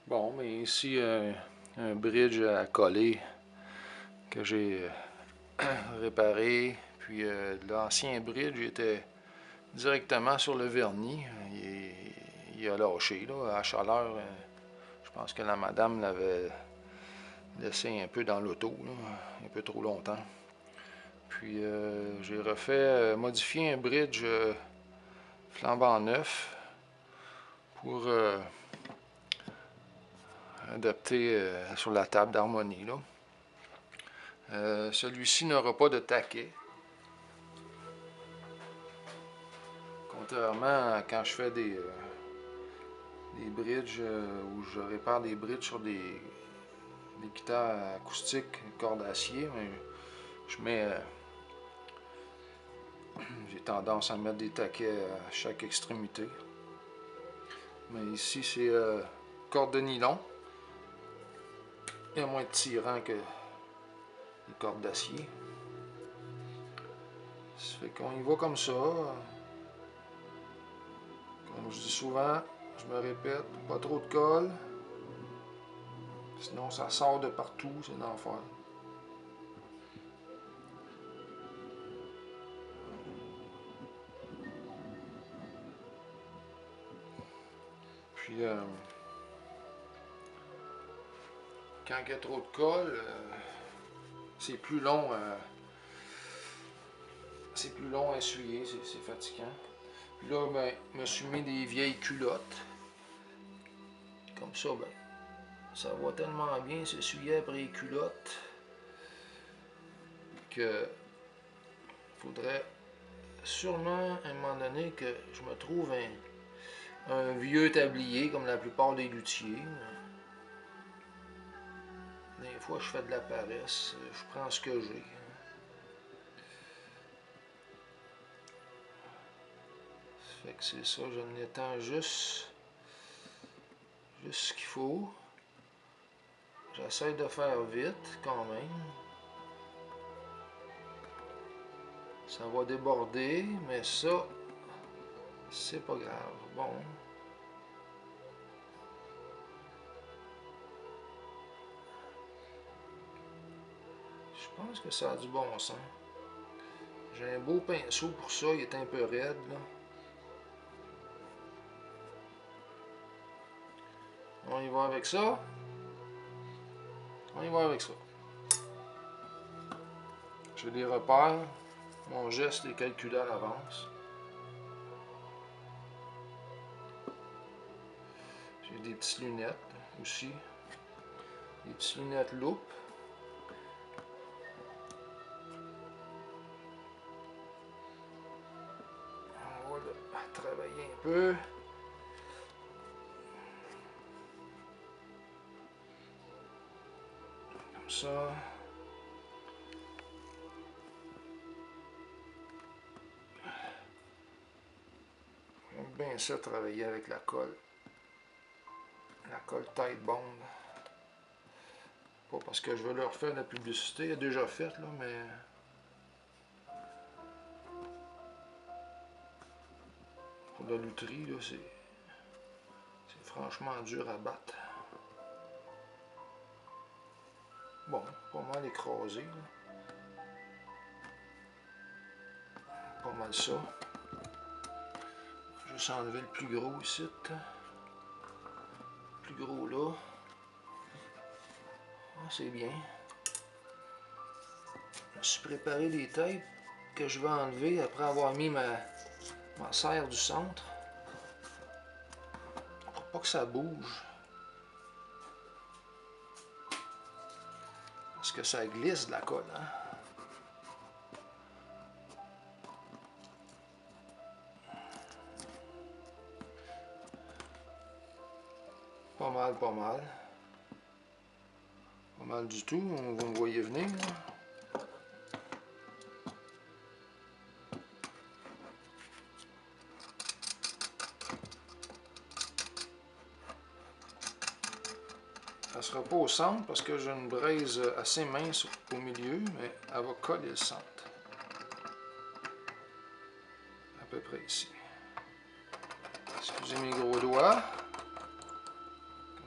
Bon, mais ici, un bridge à coller que j'ai réparé. Puis l'ancien bridge était directement sur le vernis. Il a lâché, là, à chaleur. Je pense que la madame l'avait laissé un peu dans l'auto, un peu trop longtemps. Puis j'ai refait, modifié un bridge flambant neuf pour adapter sur la table d'harmonie, là. Celui-ci n'aura pas de taquet. Contrairement à quand je fais des bridges où je répare des bridges sur des guitares acoustiques, cordes d'acier, mais je mets. J'ai tendance à mettre des taquets à chaque extrémité. Mais ici, c'est corde de nylon. Il y a moins de tirant que les cordes d'acier. Ça fait qu'on y va comme ça. Comme je dis souvent, je me répète, pas trop de colle. Sinon, ça sort de partout, c'est l'enfer. Puis, quand il y a trop de colle, c'est plus long. C'est plus long à essuyer, c'est fatigant. Puis là, ben, je me suis mis des vieilles culottes. Comme ça, ben, ça va tellement bien s'essuyer après les culottes que faudrait sûrement à un moment donné que je me trouve un vieux tablier comme la plupart des luthiers. Des fois, je fais de la paresse, je prends ce que j'ai. Fait que c'est ça, je n'étends juste ce qu'il faut. J'essaie de faire vite quand même. Ça va déborder, mais ça, c'est pas grave. Bon. Je pense que ça a du bon sens. J'ai un beau pinceau pour ça, il est un peu raide, là. On y va avec ça. On y va avec ça. J'ai des repères. Mon geste est calculé à l'avance. J'ai des petites lunettes aussi. Des petites lunettes loupe. On va travailler un peu. Comme ça. J'aime bien ça, travailler avec la colle. La colle Titebond. Pas parce que je veux leur faire la publicité, elle est déjà faite, là, mais... Pour la lutherie, là, c'est franchement dur à battre. Bon, pas mal écrasé, là. Pas mal ça. Juste enlever le plus gros ici. Le plus gros là. Ah, c'est bien. Je me suis préparé les tapes que je vais enlever après avoir mis ma serre du centre. Pour pas que ça bouge. Parce que ça glisse de la colle, hein. Pas mal, pas mal. Pas mal du tout, vous me voyez venir, là. Elle ne sera pas au centre parce que j'ai une braise assez mince au milieu, mais elle va coller le centre. À peu près ici. Excusez mes gros doigts.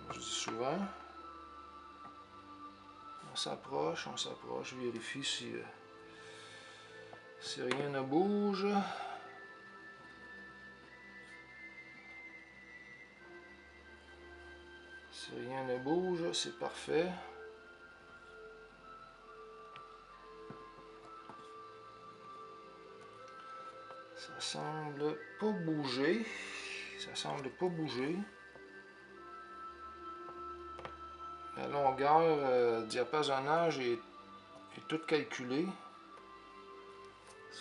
Comme je dis dis souvent. On s'approche, vérifie si rien ne bouge. Si rien ne bouge, c'est parfait. Ça semble pas bouger. Ça semble pas bouger. La longueur, diapasonnage est tout calculé.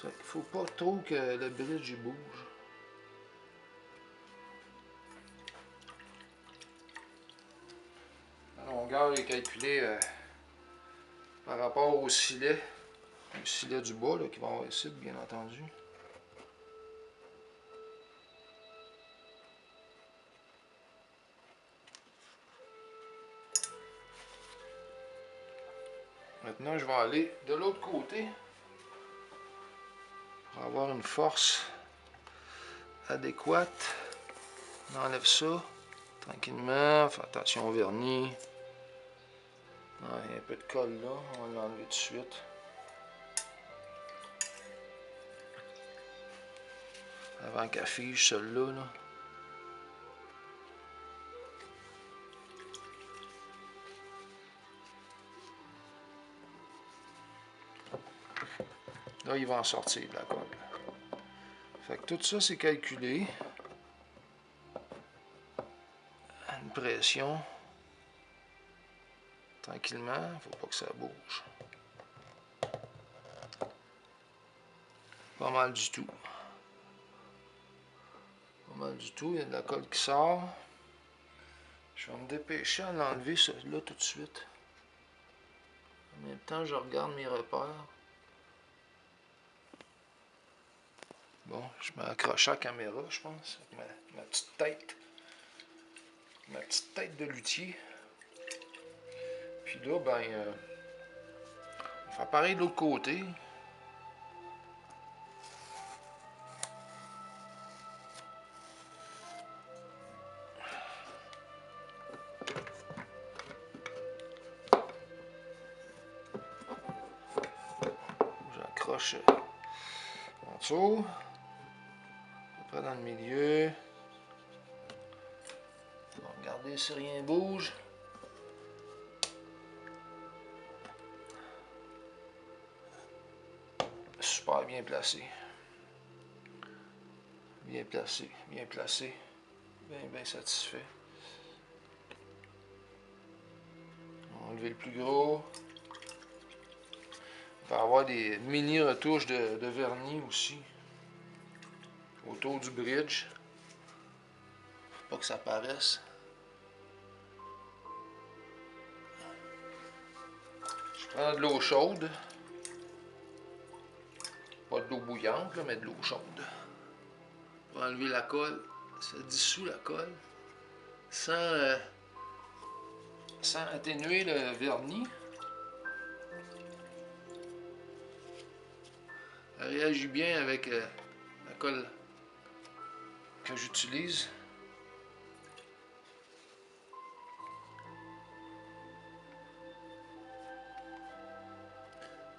Il ne faut pas trop que le bridge bouge. La longueur est calculée par rapport au silet du bas là, qui va avoir ici, bien entendu. Maintenant, je vais aller de l'autre côté pour avoir une force adéquate. On enlève ça tranquillement. Fais attention au vernis. Il y a un peu de colle là. On va l'enlever tout de suite. Avant qu'elle fige celle-là. Là. Là, il va en sortir de la colle. Fait que tout ça, c'est calculé. À une pression. Tranquillement, il ne faut pas que ça bouge. Pas mal du tout. Pas mal du tout, il y a de la colle qui sort. Je vais me dépêcher à l'enlever là tout de suite. En même temps, je regarde mes repères. Bon, je m'accroche à la caméra, je pense, avec ma petite tête. Ma petite tête de luthier. Puis là, ben, on va faire pareil de l'autre côté. J'accroche en dessous. À peu près dans le milieu. On va regarder si rien bouge. Super bien placé. Bien placé, bien placé. Bien satisfait. On va enlever le plus gros. Il va y avoir des mini retouches de vernis aussi. Autour du bridge. Faut pas que ça paraisse. Je prends de l'eau chaude. Pas de l'eau bouillante, là, mais de l'eau chaude. Pour enlever la colle. Ça dissout la colle. Sans atténuer le vernis. Elle réagit bien avec la colle que j'utilise.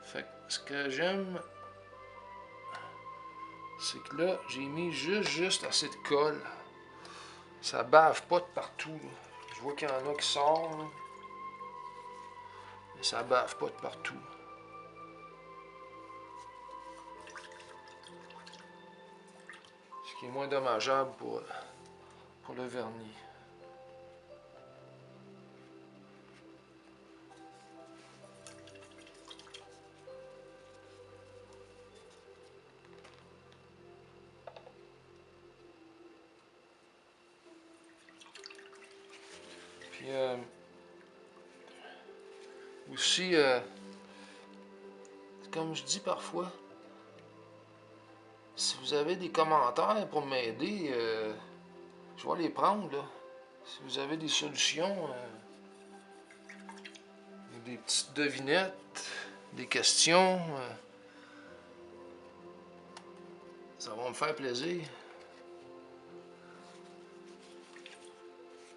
Fait que ce que j'aime, c'est que là, j'ai mis juste assez de colle. Ça bave pas de partout. Là. Je vois qu'il y en a qui sortent. Là. Mais ça bave pas de partout. Ce qui est moins dommageable pour le vernis. Puis aussi, comme je dis parfois, si vous avez des commentaires pour m'aider, je vais les prendre. Là. Si vous avez des solutions, des petites devinettes, des questions, ça va me faire plaisir.